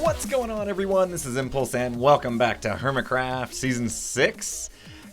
What's going on, everyone? This is Impulse and welcome back to HermitCraft Season 6.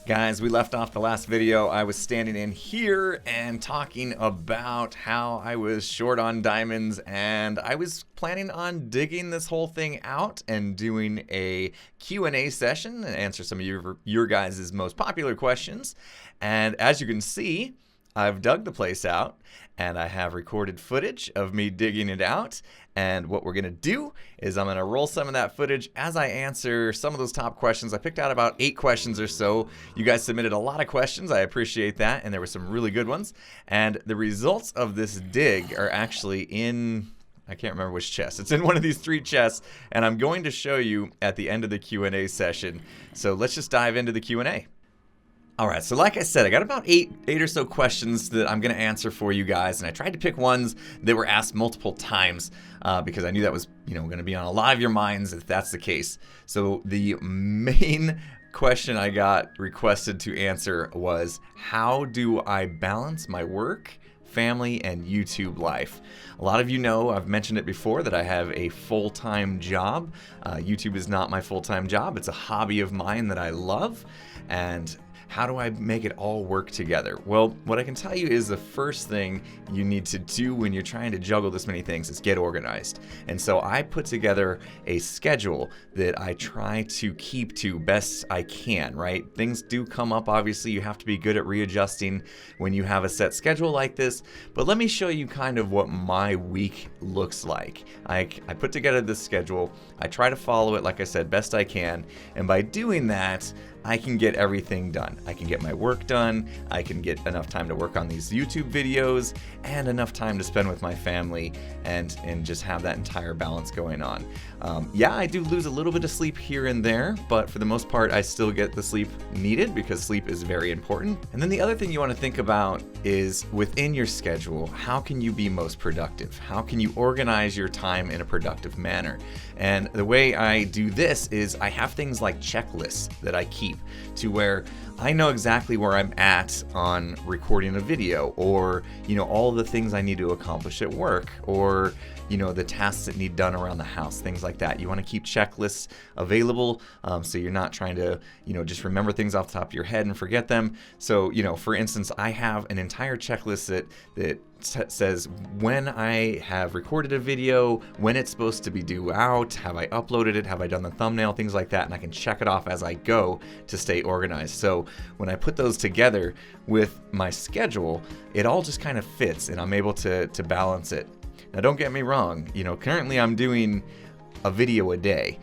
Guys, we left off the last video. I was standing in here and talking about how I was short on diamonds, and I was planning on digging this whole thing out and doing a Q&A session and answer some of your guys' most popular questions. And as you can see, I've dug the place out, and I have recorded footage of me digging it out. And what we're going to do is I'm going to roll some of that footage as I answer some of those top questions. I picked out about 8 questions or so. You guys submitted a lot of questions. I appreciate that, and there were some really good ones. And the results of this dig are actually in, I can't remember which chest. It's in one of these 3 chests, and I'm going to show you at the end of the Q&A session. So let's just dive into the Q&A. Alright, so like I said, I got about 8 or so questions that I'm going to answer for you guys, and I tried to pick ones that were asked multiple times because I knew that was, going to be on a lot of your minds if that's the case. So the main question I got requested to answer was, how do I balance my work, family, and YouTube life? A lot of you know, I've mentioned it before, that I have a full-time job. YouTube is not my full-time job. It's a hobby of mine that I love, and how do I make it all work together? Well, what I can tell you is the first thing you need to do when you're trying to juggle this many things is get organized. And so I put together a schedule that I try to keep to best I can, right? Things do come up, obviously. You have to be good at readjusting when you have a set schedule like this. But let me show you kind of what my week looks like. I put together this schedule. I try to follow it, like I said, best I can. And by doing that, I can get everything done. I can get my work done, I can get enough time to work on these YouTube videos, and enough time to spend with my family and just have that entire balance going on. Yeah, I do lose a little bit of sleep here and there, but for the most part, I still get the sleep needed because sleep is very important. And then the other thing you want to think about is within your schedule, how can you be most productive? How can you organize your time in a productive manner? And the way I do this is I have things like checklists that I keep to where I know exactly where I'm at on recording a video, or all the things I need to accomplish at work, or the tasks that need done around the house, things like that. You want to keep checklists available so you're not trying to just remember things off the top of your head and forget them. So for instance, I have an entire checklist that says when I have recorded a video, when it's supposed to be due out, have I uploaded it, have I done the thumbnail, things like that, and I can check it off as I go to stay organized. So when I put those together with my schedule, it all just kind of fits, and I'm able to balance it. Now don't get me wrong, currently I'm doing a video a day.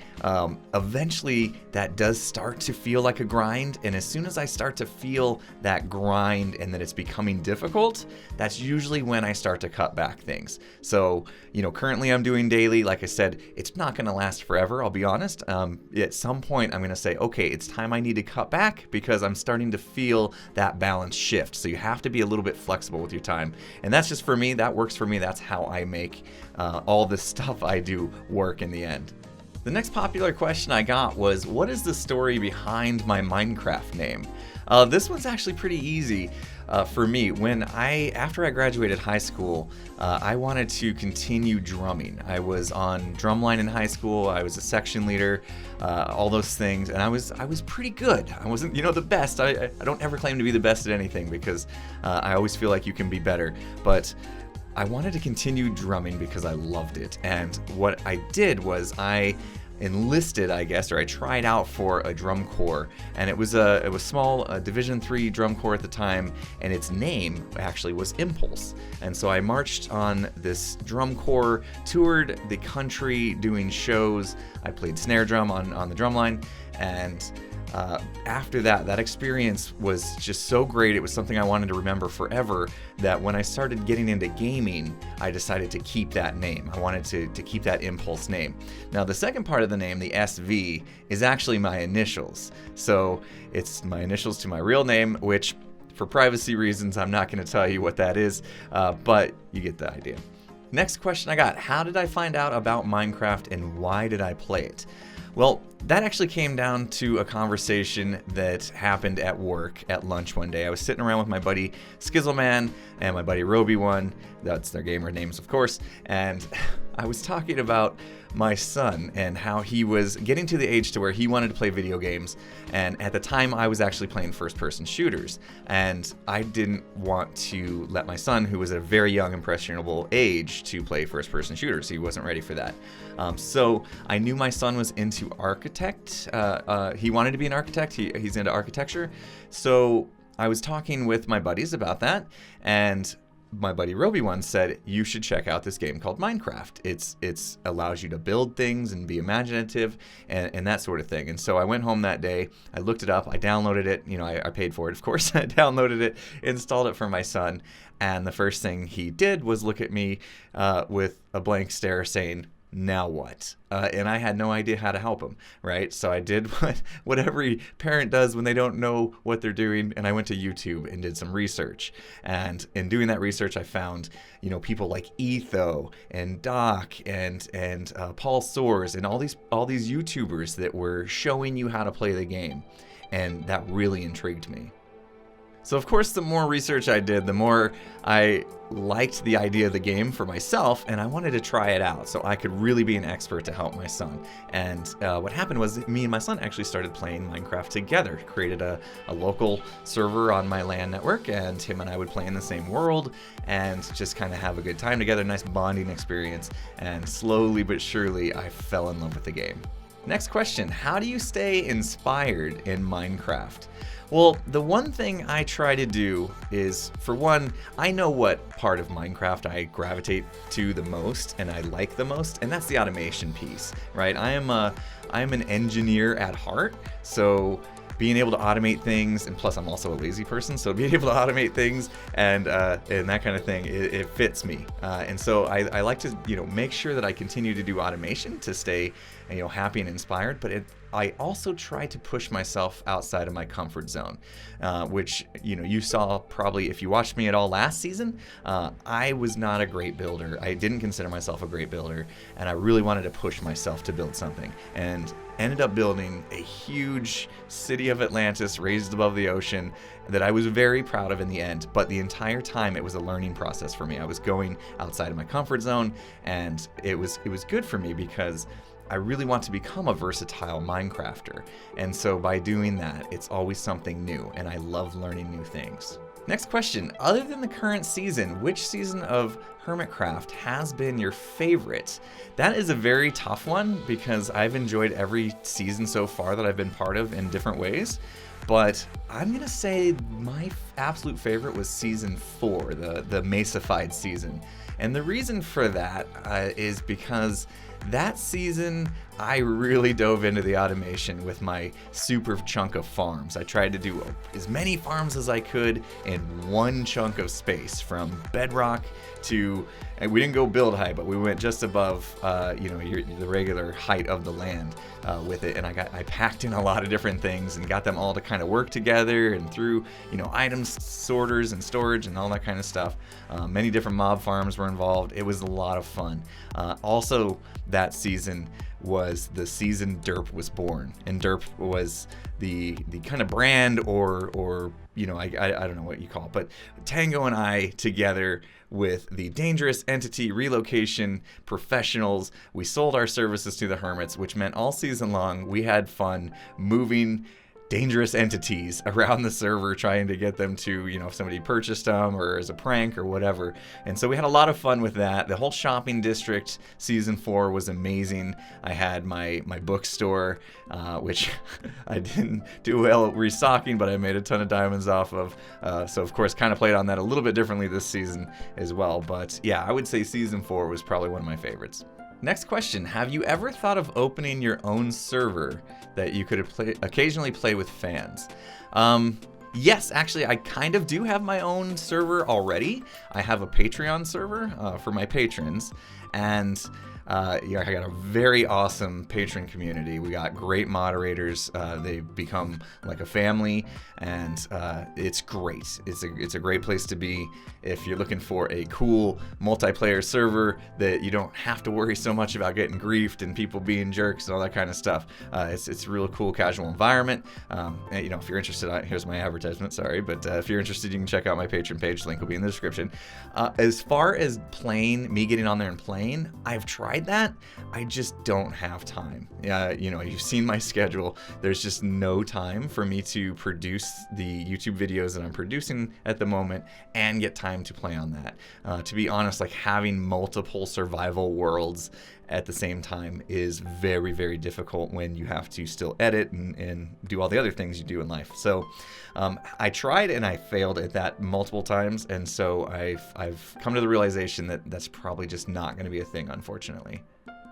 Eventually that does start to feel like a grind, and as soon as I start to feel that grind and that it's becoming difficult, that's usually when I start to cut back things. So currently I'm doing daily. Like I said, it's not going to last forever, I'll be honest. At some point I'm going to say, okay, it's time I need to cut back because I'm starting to feel that balance shift. So you have to be a little bit flexible with your time, and that's just for me. That works for me. That's how I make all the stuff I do work in the end. The next popular question I got was, what is the story behind my Minecraft name? This one's actually pretty easy for me. After I graduated high school, I wanted to continue drumming. I was on drumline in high school. I was a section leader, all those things, and I was pretty good. I wasn't, the best. I don't ever claim to be the best at anything because I always feel like you can be better, but I wanted to continue drumming because I loved it. And what I did was I enlisted, I guess, or I tried out for a drum corps, and it was small, Division III drum corps at the time, and its name actually was Impulse. And so I marched on this drum corps, toured the country doing shows. I played snare drum on the drum line, and after that experience was just so great. It was something I wanted to remember forever, that when I started getting into gaming, I decided to keep that name. I wanted to keep that Impulse name. Now, the second part of the name, the SV, is actually my initials. So it's my initials to my real name, which for privacy reasons, I'm not going to tell you what that is, but you get the idea. Next question I got, how did I find out about Minecraft and why did I play it? Well, that actually came down to a conversation that happened at work at lunch one day. I was sitting around with my buddy Skizzleman and my buddy Roby1, that's their gamer names of course, and I was talking about my son and how he was getting to the age to where he wanted to play video games, and at the time I was actually playing first-person shooters, and I didn't want to let my son, who was at a very young impressionable age, to play first-person shooters. He wasn't ready for that. So I knew my son was into architect. He wanted to be an architect. He's into architecture. So I was talking with my buddies about that, and my buddy Roby1 said, you should check out this game called Minecraft. It's allows you to build things and be imaginative and that sort of thing. And so I went home that day, I looked it up, I downloaded it, I paid for it, of course. I downloaded it, installed it for my son, and the first thing he did was look at me with a blank stare saying, now what? And I had no idea how to help him, right? So I did what every parent does when they don't know what they're doing, and I went to YouTube and did some research. And in doing that research, I found, people like Etho and Doc and Paul Soares and all these YouTubers that were showing you how to play the game, and that really intrigued me. So of course, the more research I did, the more I liked the idea of the game for myself, and I wanted to try it out so I could really be an expert to help my son. And what happened was me and my son actually started playing Minecraft together, created a local server on my LAN network, and him and I would play in the same world and just kind of have a good time together, nice bonding experience, and slowly but surely I fell in love with the game. Next question, how do you stay inspired in Minecraft? Well, the one thing I try to do is, for one, I know what part of Minecraft I gravitate to the most and I like the most, and that's the automation piece, right? I am an engineer at heart, so being able to automate things, and plus I'm also a lazy person, so being able to automate things and that kind of thing, it fits me. And so I like to make sure that I continue to do automation to stay happy and inspired, but I also try to push myself outside of my comfort zone, which you saw probably if you watched me at all last season. I was not a great builder. I didn't consider myself a great builder, and I really wanted to push myself to build something, and ended up building a huge city of Atlantis raised above the ocean that I was very proud of in the end. But the entire time it was a learning process for me. I was going outside of my comfort zone, and it was good for me because I really want to become a versatile Minecrafter, and so by doing that, it's always something new, and I love learning new things. Next question, other than the current season, which season of HermitCraft has been your favorite? That is a very tough one because I've enjoyed every season so far that I've been part of in different ways, but I'm gonna say my absolute favorite was season 4, the Mesified season. And the reason for that is because that season, I really dove into the automation with my super chunk of farms. I tried to do as many farms as I could in one chunk of space, from Bedrock to, and we didn't go build high, but we went just above, the regular height of the land with it. And I packed in a lot of different things and got them all to kind of work together, and through, items sorters and storage and all that kind of stuff. Many different mob farms were involved. It was a lot of fun. Also, that season was the season D.E.R.P was born, and D.E.R.P was the kind of brand or I don't know what you call it, but Tango and I together with the Dangerous Entity Relocation Professionals, we sold our services to the Hermits, which meant all season long we had fun moving dangerous entities around the server, trying to get them to, if somebody purchased them or as a prank or whatever. And so we had a lot of fun with that. The whole shopping district season 4 was amazing. I had my bookstore, which I didn't do well at restocking, but I made a ton of diamonds off of. So of course kind of played on that a little bit differently this season as well. But yeah, I would say season 4 was probably one of my favorites. Next question, have you ever thought of opening your own server that you could occasionally play with fans? Yes, actually, I kind of do have my own server already. I have a Patreon server for my patrons, and Yeah, I got a very awesome patron community. We got great moderators. They become like a family, and it's great. It's a great place to be if you're looking for a cool multiplayer server that you don't have to worry so much about getting griefed and people being jerks and all that kind of stuff. It's a real cool casual environment. And, you know, if you're interested, here's my advertisement. Sorry, but if you're interested, you can check out my Patreon page. Link will be in the description. As far as me getting on there and playing, I've tried that. I just don't have time. You know, you've seen my schedule. There's just no time for me to produce the YouTube videos that I'm producing at the moment and get time to play on that. To be honest, like having multiple survival worlds at the same time is very, very difficult when you have to still edit and do all the other things you do in life. So I tried and I failed at that multiple times, and so I've come to the realization that that's probably just not going to be a thing, unfortunately.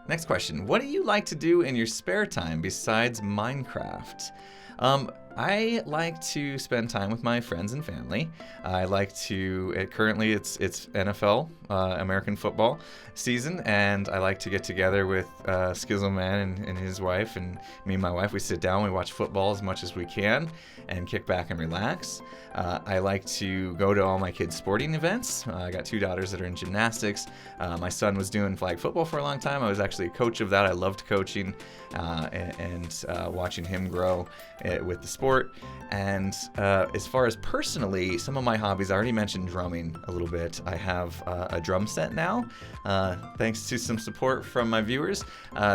Next question. What do you like to do in your spare time besides Minecraft? I like to spend time with my friends and family. I like to, currently it's NFL, American football season, and I like to get together with Skizzleman and his wife, and me and my wife, we sit down, we watch football as much as we can, and kick back and relax. I like to go to all my kids' sporting events. I got 2 daughters that are in gymnastics. My son was doing flag football for a long time. I was actually a coach of that. I loved coaching and watching him grow with the sport. And as far as personally, some of my hobbies, I already mentioned drumming a little bit. I have a drum set now, thanks to some support from my viewers.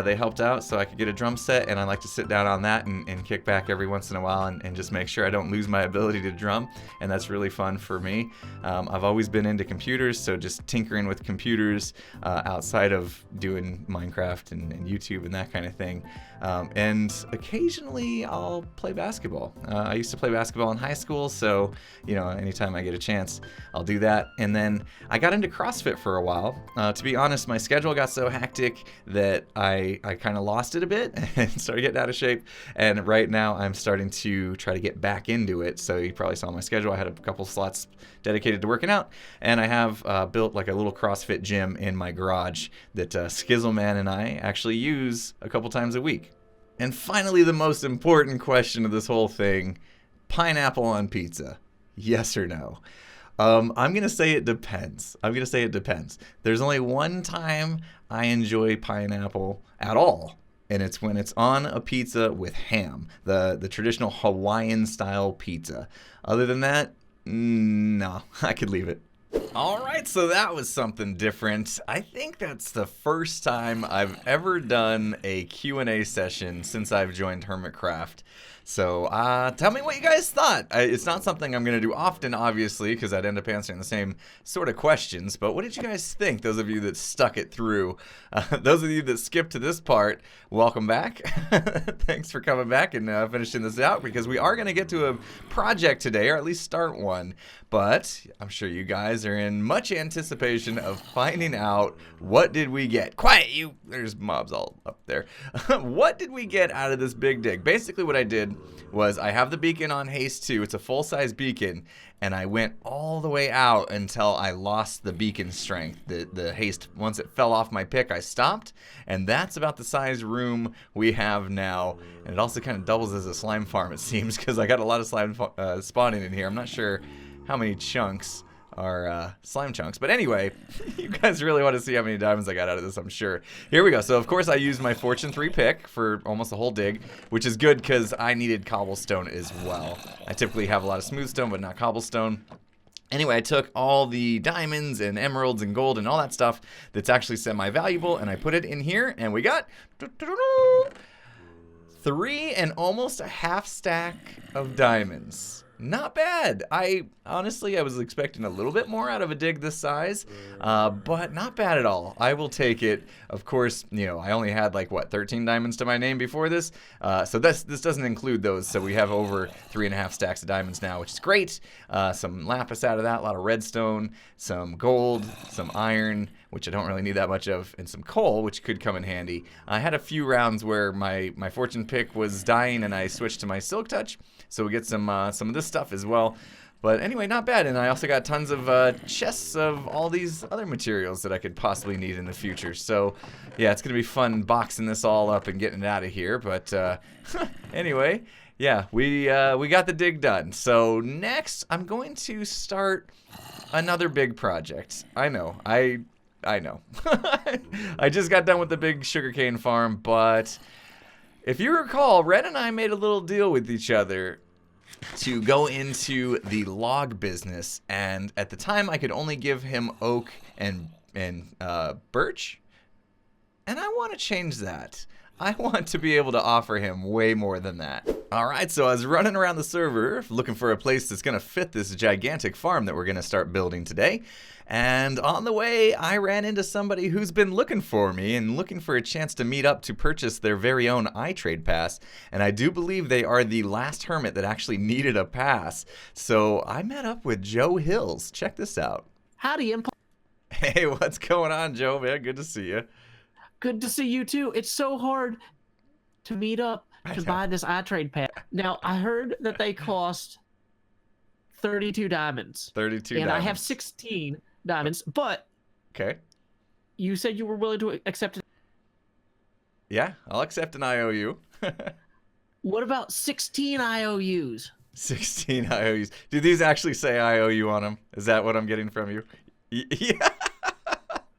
They helped out so I could get a drum set, and I like to sit down on that and kick back every once in a while and just make sure I don't lose my ability to drum, and that's really fun for me. I've always been into computers, so just tinkering with computers outside of doing Minecraft and YouTube and that kind of thing. And occasionally I'll play basketball. I used to play basketball in high school, so you know, anytime I get a chance, I'll do that. And then I got into CrossFit for a while. To be honest, my schedule got so hectic that I kind of lost it a bit and started getting out of shape. And right now I'm starting to try to get back into it. So you probably saw my schedule. I had a couple slots dedicated to working out, and I have built like a little CrossFit gym in my garage that Skizzleman and I actually use a couple times a week. And finally, the most important question of this whole thing, pineapple on pizza, yes or no? I'm going to say it depends. There's only one time I enjoy pineapple at all, and it's when it's on a pizza with ham, the traditional Hawaiian style pizza. Other than that, no, I could leave it. Alright, so that was something different. I think that's the first time I've ever done a Q&A session since I've joined HermitCraft. So tell me what you guys thought. It's not something I'm going to do often, obviously, because I'd end up answering the same sort of questions. But what did you guys think, those of you that stuck it through? Those of you that skipped to this part, welcome back. Thanks for coming back and finishing this out, because we are going to get to a project today, or at least start one. But I'm sure you guys are in much anticipation of finding out, what did we get? Quiet, you! There's mobs all up there. What did we get out of this big dig? Basically what I did was I have the beacon on haste 2. It's a full-size beacon, and I went all the way out until I lost the beacon strength. The haste, once it fell off my pick, I stopped, and that's about the size room we have now. And it also kind of doubles as a slime farm, it seems, because I got a lot of slime spawning in here. I'm not sure how many chunks are slime chunks, but anyway, you guys really want to see how many diamonds I got out of this, I'm sure. Here we go. So of course I used my Fortune 3 pick for almost the whole dig, which is good because I needed cobblestone as well. I typically have a lot of smooth stone, but not cobblestone. Anyway, I took all the diamonds and emeralds and gold and all that stuff that's actually semi-valuable, and I put it in here, and we got 3 and almost a half stack of diamonds. Not bad. Honestly, I was expecting a little bit more out of a dig this size, but not bad at all. I will take it. Of course, you know, I only had like, what, 13 diamonds to my name before this, so this doesn't include those, so we have over 3.5 stacks of diamonds now, which is great. Some lapis out of that, a lot of redstone, some gold, some iron, which I don't really need that much of, and some coal, which could come in handy. I had a few rounds where my fortune pick was dying, and I switched to my silk touch, so we get some of this stuff as well. But anyway, not bad. And I also got tons of chests of all these other materials that I could possibly need in the future. So yeah, it's going to be fun boxing this all up and getting it out of here. But anyway, yeah, we got the dig done. So next, I'm going to start another big project. I know. I know. I just got done with the big sugarcane farm, but if you recall, Red and I made a little deal with each other to go into the log business, and at the time I could only give him oak and birch, and I want to change that. I want to be able to offer him way more than that. Alright, so I was running around the server looking for a place that's going to fit this gigantic farm that we're going to start building today. And on the way, I ran into somebody who's been looking for me and looking for a chance to meet up to purchase their very own iTrade pass. And I do believe they are the last hermit that actually needed a pass. So I met up with Joe Hills. Check this out. Howdy, Impulse. Hey, what's going on, Joe, man? Good to see you. Good to see you, too. It's so hard to meet up to buy this iTrade pass. Now, I heard that they cost 32 diamonds. 32 and diamonds. I have 16 diamonds, but okay, you said you were willing to accept it. Yeah, I'll accept an IOU. What about 16 IOUs? 16 IOUs. Do these actually say IOU on them? Is that what I'm getting from you? Yeah.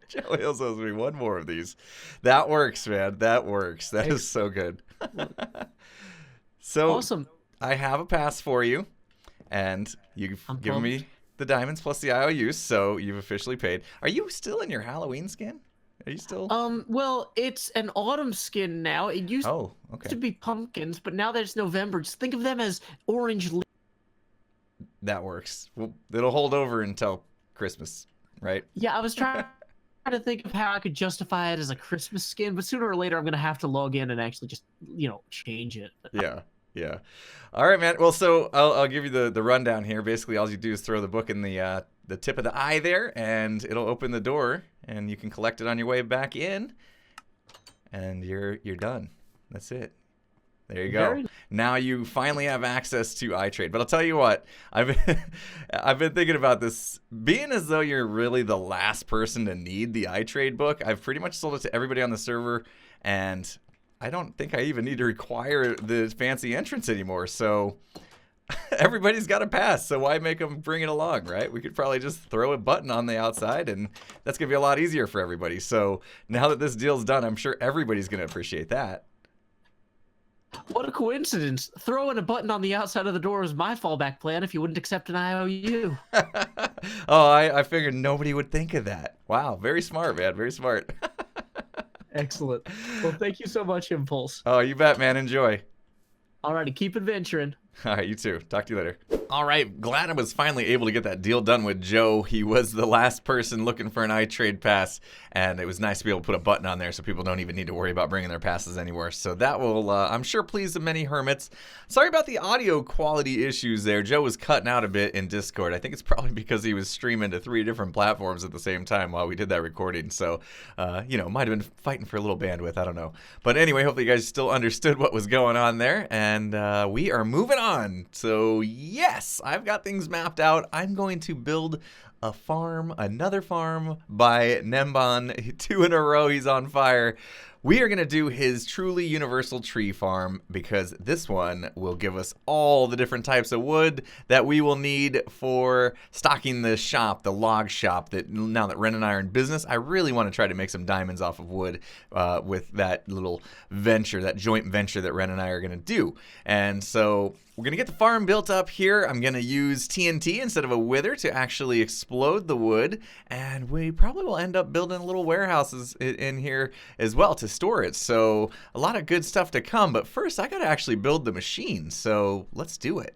Joe Hills owes me one more of these. That works, man. That works. That is so good. So awesome. I have a pass for you, and you've given me the diamonds plus the IOUs, so you've officially paid. Are you still in your Halloween skin? Are you still? Well, it's an autumn skin now. It used to be pumpkins, but now that it's November, just think of them as orange. That works. Well, it'll hold over until Christmas, right? Yeah, I was trying to think of how I could justify it as a Christmas skin, but sooner or later I'm going to have to log in and actually just, change it. Yeah. All right, man. Well, so I'll give you the rundown here. Basically, all you do is throw the book in the tip of the eye there, and it'll open the door, and you can collect it on your way back in, and you're done. That's it. There you go. Now you finally have access to iTrade. But I'll tell you what, I've been thinking about this. Being as though you're really the last person to need the iTrade book, I've pretty much sold it to everybody on the server, and I don't think I even need to require the fancy entrance anymore. So everybody's got a pass, so why make them bring it along, right? We could probably just throw a button on the outside, and that's going to be a lot easier for everybody. So now that this deal's done, I'm sure everybody's going to appreciate that. What a coincidence. Throwing a button on the outside of the door was my fallback plan if you wouldn't accept an IOU. Oh, I figured nobody would think of that. Wow, very smart, man. Very smart. Excellent. Well, thank you so much, Impulse. Oh, you bet, man. Enjoy. Alrighty, keep adventuring. All right, you too. Talk to you later. All right, glad I was finally able to get that deal done with Joe. He was the last person looking for an iTrade pass, and it was nice to be able to put a button on there so people don't even need to worry about bringing their passes anywhere. So that will, I'm sure, please the many hermits. Sorry about the audio quality issues there. Joe was cutting out a bit in Discord. I think it's probably because he was streaming to 3 different platforms at the same time while we did that recording. So, might have been fighting for a little bandwidth. I don't know. But anyway, hopefully you guys still understood what was going on there, and we are moving on. So yes, I've got things mapped out. I'm going to build a farm, another farm by Gnembon. 2 in a row, he's on fire. We are going to do his truly universal tree farm because this one will give us all the different types of wood that we will need for stocking the shop, the log shop, that now that Ren and I are in business, I really want to try to make some diamonds off of wood with that little venture, that joint venture that Ren and I are going to do. And so we're going to get the farm built up here. I'm going to use TNT instead of a wither to actually explode the wood. And we probably will end up building little warehouses in here as well to store it. So a lot of good stuff to come. But first, I got to actually build the machine. So let's do it.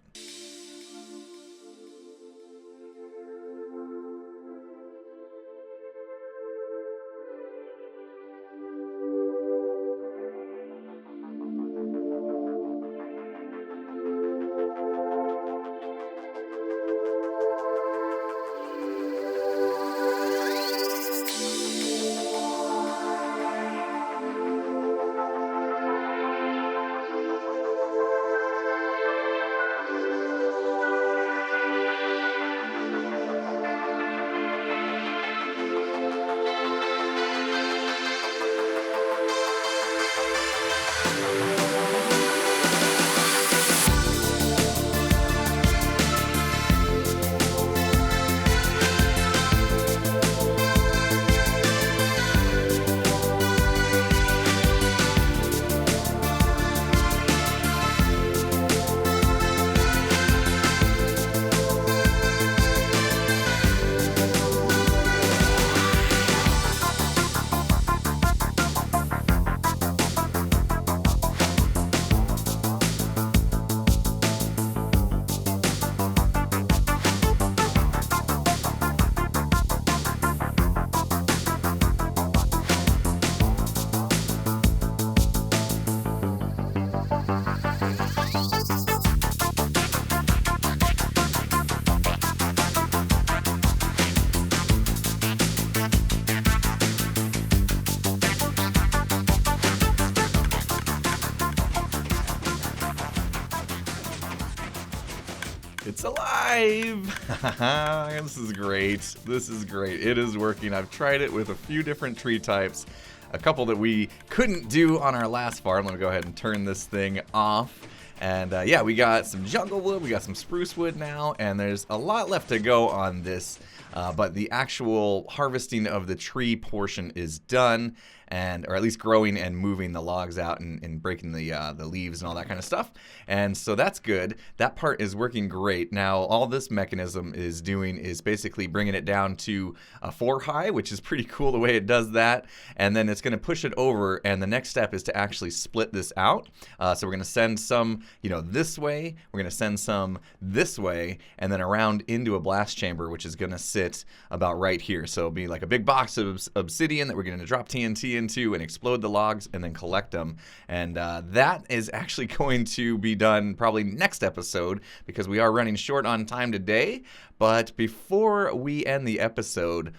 alive! This is great. This is great. It is working. I've tried it with a few different tree types. A couple that we couldn't do on our last farm. Let me go ahead and turn this thing off. And yeah, we got some jungle wood, we got some spruce wood now, and there's a lot left to go on this. But the actual harvesting of the tree portion is done, or at least growing and moving the logs out and breaking the leaves and all that kind of stuff. And so that's good. That part is working great. Now, all this mechanism is doing is basically bringing it down to a 4 high, which is pretty cool the way it does that. And then it's going to push it over, and the next step is to actually split this out. So we're going to send some, this way. We're going to send some this way, and then around into a blast chamber, which is going to sit about right here. So it'll be like a big box of obsidian that we're going to drop TNT into and explode the logs and then collect them. And that is actually going to be done probably next episode because we are running short on time today. But before we end the episode,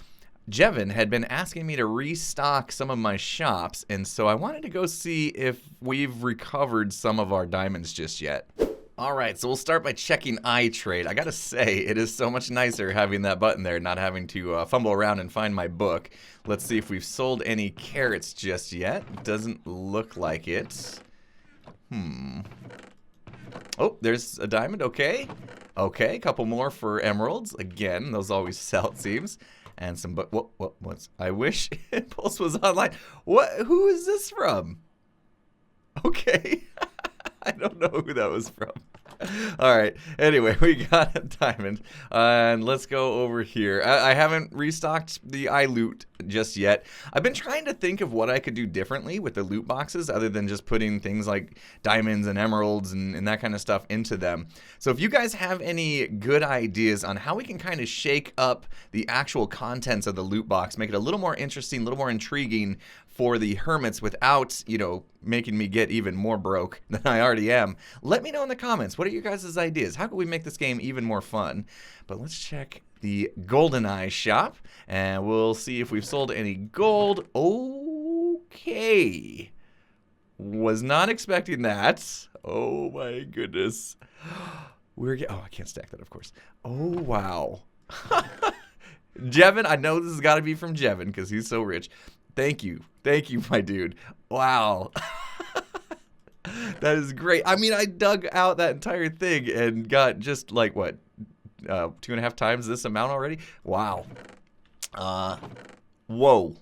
Jevin had been asking me to restock some of my shops, and so I wanted to go see if we've recovered some of our diamonds just yet. Alright, so we'll start by checking iTrade. I gotta say, it is so much nicer having that button there, not having to fumble around and find my book. Let's see if we've sold any carrots just yet. Doesn't look like it. Oh, there's a diamond, okay. Okay, a couple more for emeralds. Again, those always sell, it seems. And some, what's, I wish Impulse was online. Who is this from? Okay. I don't know who that was from. Alright, anyway, we got a diamond. And let's go over here. I haven't restocked the iLoot just yet. I've been trying to think of what I could do differently with the loot boxes other than just putting things like diamonds and emeralds and that kind of stuff into them. So if you guys have any good ideas on how we can kind of shake up the actual contents of the loot box, make it a little more interesting, a little more intriguing for the hermits without, making me get even more broke than I already am, let me know in the comments. What are your guys' ideas? How can we make this game even more fun? But let's check the GoldenEye shop, and we'll see if we've sold any gold. Okay. Was not expecting that. Oh my goodness. Oh, I can't stack that, of course. Oh, wow. Jevin, I know this has got to be from Jevin because he's so rich. Thank you, my dude. Wow. That is great. I mean, I dug out that entire thing and got just like, what, 2.5 times this amount already? Wow. Whoa.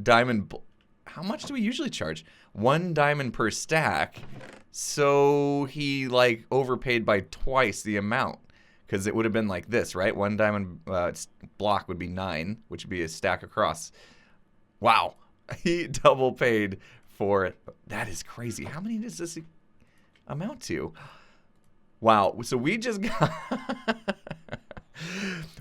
Diamond, how much do we usually charge? 1 diamond per stack. So he, like, overpaid by twice the amount. Because it would have been like this, right? 1 diamond block would be 9, which would be a stack across. Wow, he double paid for it. That is crazy. How many does this amount to? Wow, so we just got...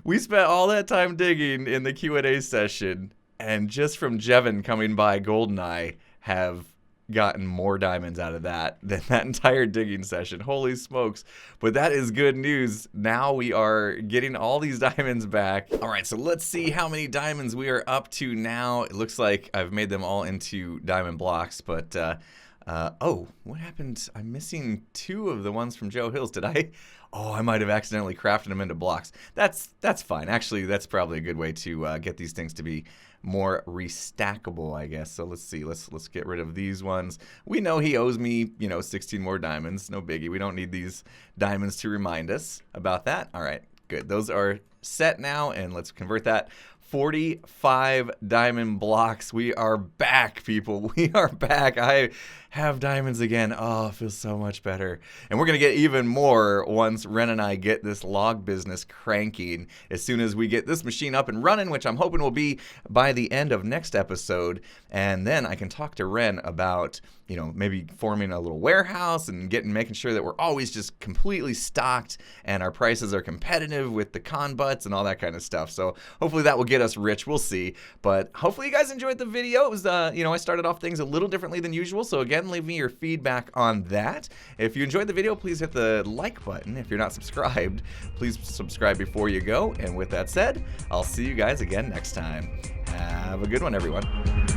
we spent all that time digging in the Q&A session, and just from Jevin coming by GoldenEye have gotten more diamonds out of that than that entire digging session. Holy smokes. But that is good news. Now we are getting all these diamonds back. All right, so let's see how many diamonds we are up to now. It looks like I've made them all into diamond blocks, but oh, what happened? I'm missing 2 of the ones from Joe Hills. Did I? Oh, I might have accidentally crafted them into blocks. That's fine. Actually, that's probably a good way to get these things to be more restackable, I guess. So let's see. Let's get rid of these ones. We know he owes me, 16 more diamonds. No biggie. We don't need these diamonds to remind us about that. All right, good. Those are set now, and let's convert that. 45 diamond blocks. We are back, people. We are back. I have diamonds again. Oh, it feels so much better. And we're going to get even more once Ren and I get this log business cranking. As soon as we get this machine up and running, which I'm hoping will be by the end of next episode. And then I can talk to Ren about, maybe forming a little warehouse and making sure that we're always just completely stocked and our prices are competitive with the con butts and all that kind of stuff. So hopefully that will get us rich. We'll see. But hopefully you guys enjoyed the video. It was, I started off things a little differently than usual. So again, leave me your feedback on that. If you enjoyed the video, please hit the like button. If you're not subscribed, please subscribe before you go. And with that said, I'll see you guys again next time. Have a good one, everyone.